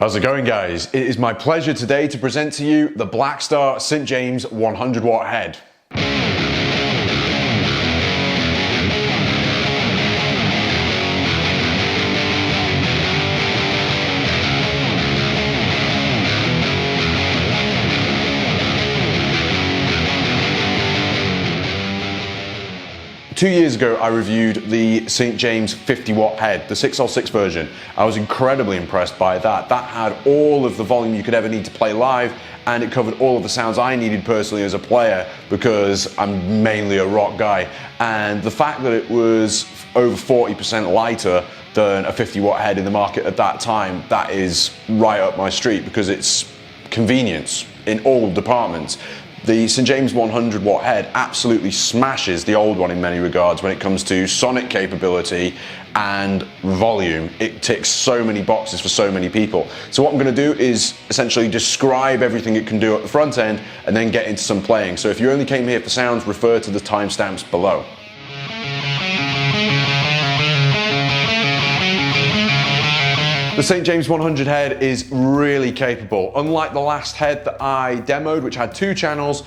How's it going, guys? It is my pleasure today to present to you the Blackstar St. James 100-watt head. 2 years ago, I reviewed the St. James 50-watt head, the 6L6 version. I was incredibly impressed by that. That had all of the volume you could ever need to play live, and it covered all of the sounds I needed personally as a player because I'm mainly a rock guy. And the fact that it was over 40% lighter than a 50-watt head in the market at that time, that is right up my street because it's convenience in all departments. The St. James 100-watt head absolutely smashes the old one in many regards when it comes to sonic capability and volume. It ticks so many boxes for so many people. So what I'm going to do is essentially describe everything it can do at the front end and then get into some playing. So if you only came here for sounds, refer to the timestamps below. The St. James 100 head is really capable. Unlike the last head that I demoed, which had 2 channels,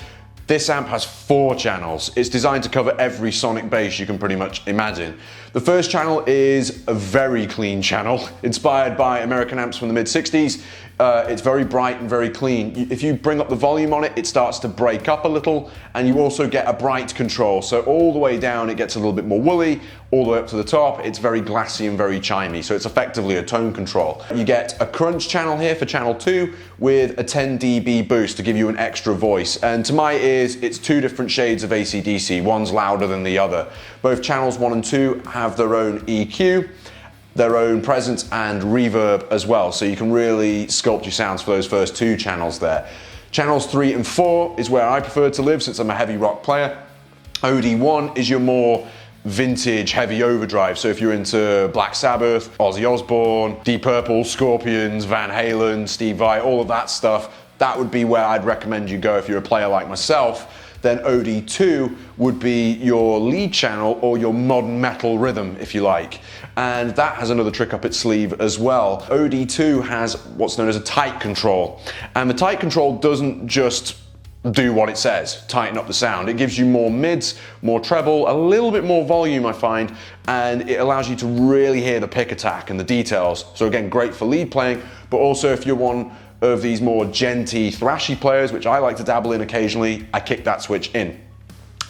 this amp has 4 channels. It's designed to cover every sonic bass you can pretty much imagine. The first channel is a very clean channel, inspired by American amps from the mid-60s. It's very bright and very clean. If you bring up the volume on it, it starts to break up a little, and you also get a bright control. So all the way down, it gets a little bit more woolly. All the way up to the top, it's very glassy and very chimey. So it's effectively a tone control. You get a crunch channel here for channel 2 with a 10 dB boost to give you an extra voice. And to my ears, it's 2 different shades of AC/DC. One's louder than the other. Both channels 1 and 2 have their own EQ, their own presence and reverb as well, so you can really sculpt your sounds for those first 2 channels there. Channels 3 and 4 is where I prefer to live since I'm a heavy rock player. OD1 is your more vintage heavy overdrive, so if you're into Black Sabbath, Ozzy Osbourne, Deep Purple, Scorpions, Van Halen, Steve Vai, all of that stuff, that would be where I'd recommend you go if you're a player like myself. Then OD2 would be your lead channel or your modern metal rhythm, if you like. And that has another trick up its sleeve as well. OD2 has what's known as a tight control. And the tight control doesn't just do what it says, tighten up the sound. It gives you more mids, more treble, a little bit more volume, I find, and it allows you to really hear the pick attack and the details. So again, great for lead playing, but also if you're one of these more djenty, thrashy players, which I like to dabble in occasionally, I kick that switch in.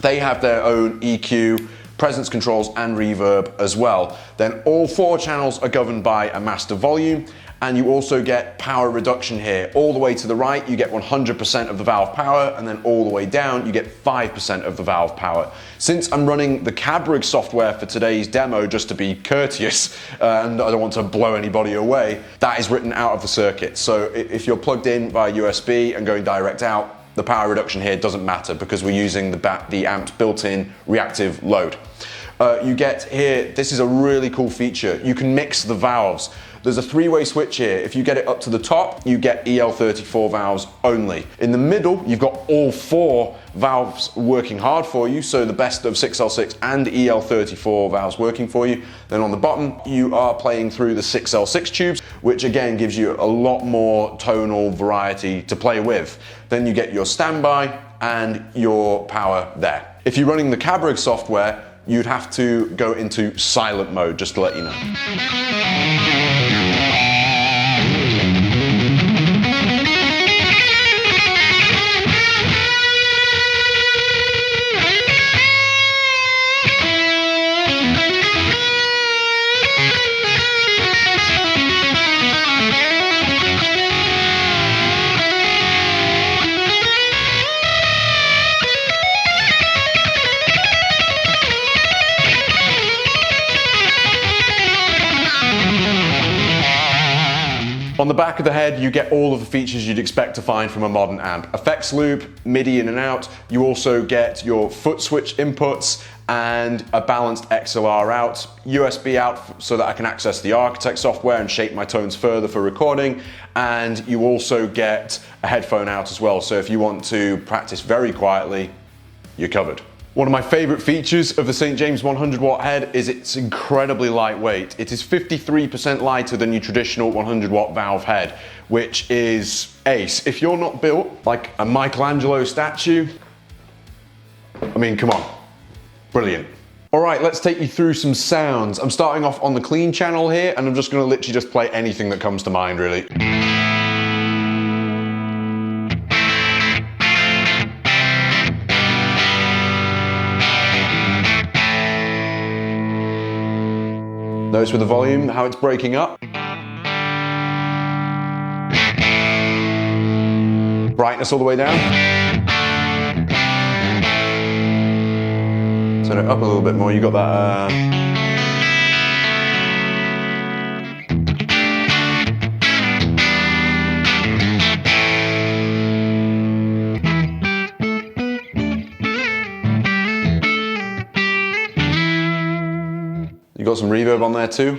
They have their own EQ, presence controls and reverb as well. Then all 4 channels are governed by a master volume, and you also get power reduction here. All the way to the right, you get 100% of the valve power, and then all the way down, you get 5% of the valve power. Since I'm running the Cabrig software for today's demo, just to be courteous, and I don't want to blow anybody away, that is written out of the circuit. So if you're plugged in via USB and going direct out, the power reduction here doesn't matter because we're using the amp's built-in reactive load. You get here, this is a really cool feature. You can mix the valves. There's a 3-way switch here. If you get it up to the top, you get EL34 valves only. In the middle, you've got all 4 valves working hard for you, so the best of 6L6 and EL34 valves working for you. Then on the bottom, you are playing through the 6L6 tubes, which again gives you a lot more tonal variety to play with. Then you get your standby and your power there. If you're running the Cabrig software, you'd have to go into silent mode, just to let you know. On the back of the head, you get all of the features you'd expect to find from a modern amp. Effects loop, MIDI in and out. You also get your foot switch inputs and a balanced XLR out, USB out so that I can access the Architect software and shape my tones further for recording. And you also get a headphone out as well. So if you want to practice very quietly, you're covered. One of my favorite features of the St. James 100 watt head is it's incredibly lightweight. It is 53% lighter than your traditional 100 watt valve head, which is ace. If you're not built like a Michelangelo statue, I mean, come on, brilliant. All right, let's take you through some sounds. I'm starting off on the clean channel here, and I'm just gonna literally just play anything that comes to mind, really. Notice with the volume, how it's breaking up. Brightness all the way down. Turn it up a little bit more, you got that you got some reverb on there too.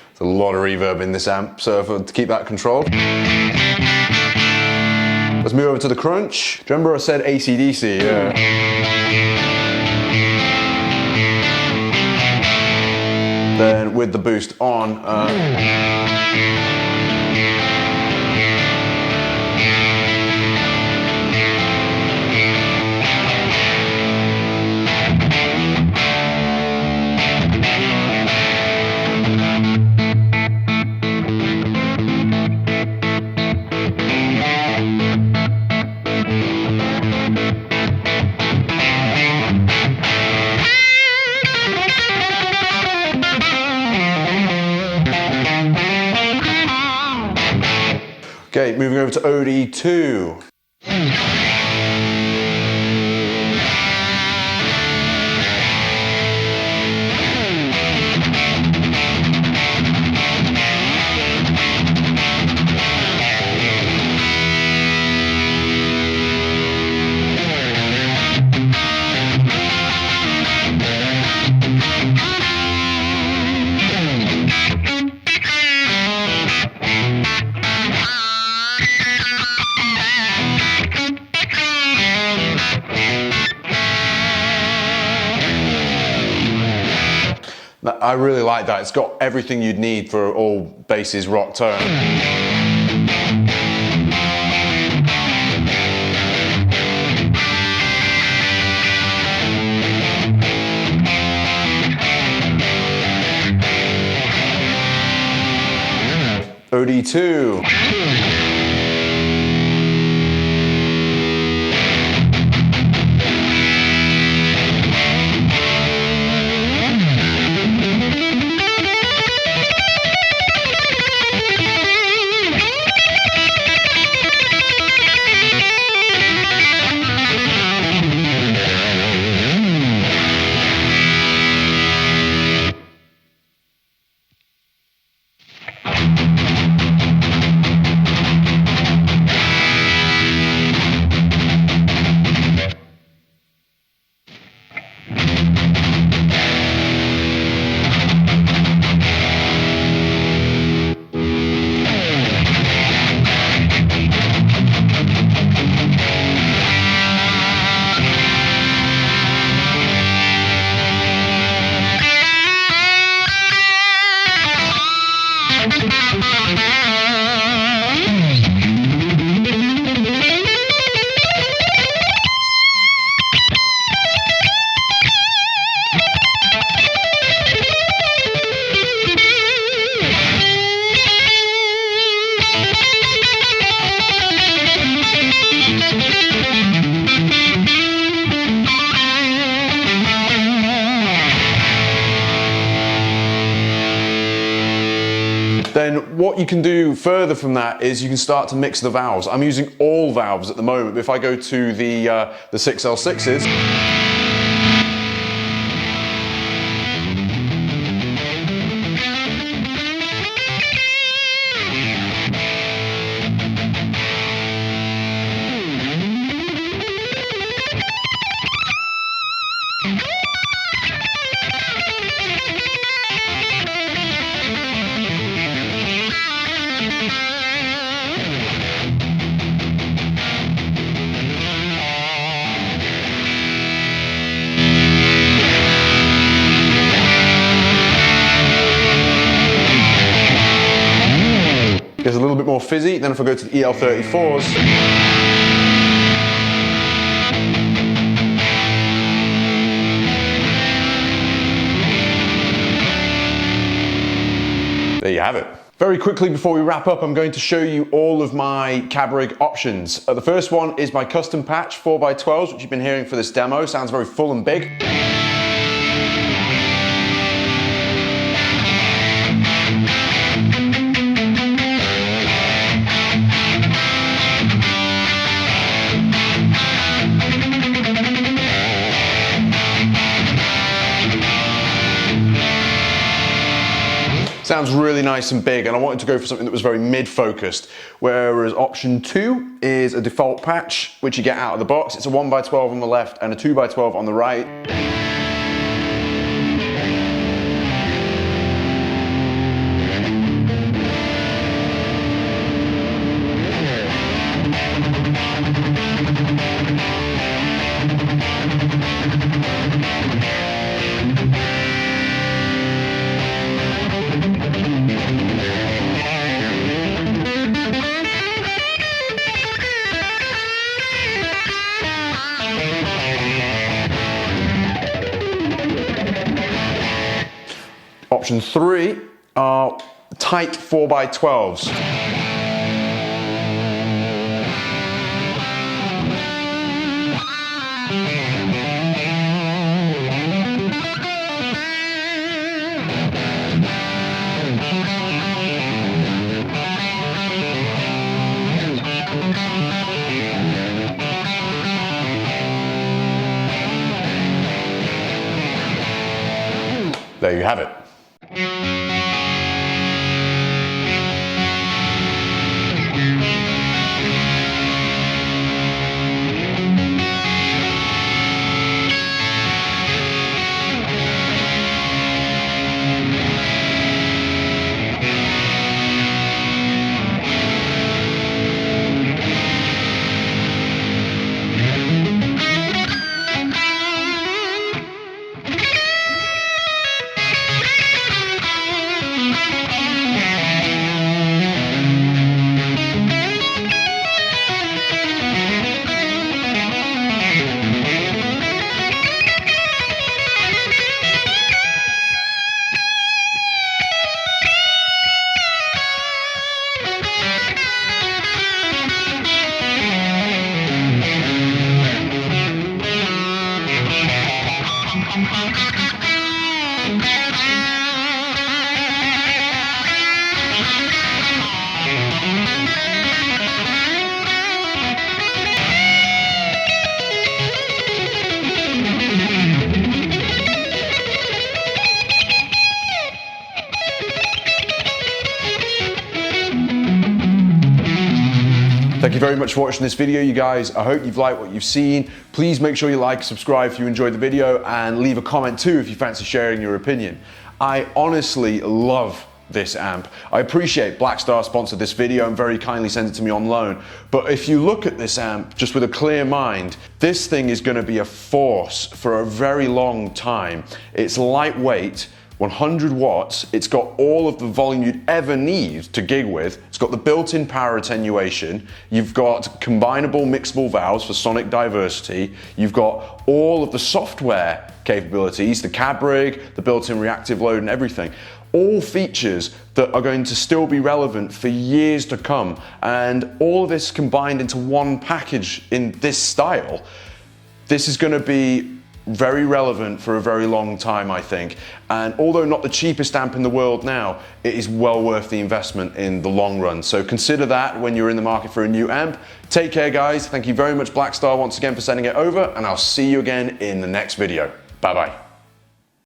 There's a lot of reverb in this amp, so to keep that controlled. Let's move over to the crunch. Do you remember I said AC/DC? Yeah. Then with the boost on, okay, moving over to OD2. I really like that. It's got everything you'd need for all basses rock tone. OD2. Then what you can do further from that is you can start to mix the valves. I'm using all valves at the moment, but if I go to the 6L6s, Gets a little bit more fizzy. Then if I go to the EL34s, there you have it. Very quickly before we wrap up, I'm going to show you all of my Cabrig options. The first one is my custom patch 4x12s, which you've been hearing for this demo. Sounds very full and big. Sounds really nice and big, and I wanted to go for something that was very mid-focused, whereas option 2 is a default patch, which you get out of the box. It's a 1x12 on the left and a 2x12 on the right. Option 3 are tight 4x12s. There you have it. Thank you very much for watching this video, you guys. I hope you've liked what you've seen. Please make sure you like, subscribe if you enjoyed the video, and leave a comment too if you fancy sharing your opinion. I honestly love this amp. I appreciate Blackstar sponsored this video and very kindly sent it to me on loan. But if you look at this amp just with a clear mind, this thing is going to be a force for a very long time. It's lightweight, 100 watts, it's got all of the volume you'd ever need to gig with, it's got the built-in power attenuation, you've got combinable mixable valves for sonic diversity, you've got all of the software capabilities, the Cabrig, the built-in reactive load and everything. All features that are going to still be relevant for years to come, and all of this combined into one package in this style. This is going to be very relevant for a very long time, I think. And although not the cheapest amp in the world now, it is well worth the investment in the long run. So consider that when you're in the market for a new amp. Take care, guys. Thank you very much, Blackstar, once again for sending it over, and I'll see you again in the next video. Bye-bye.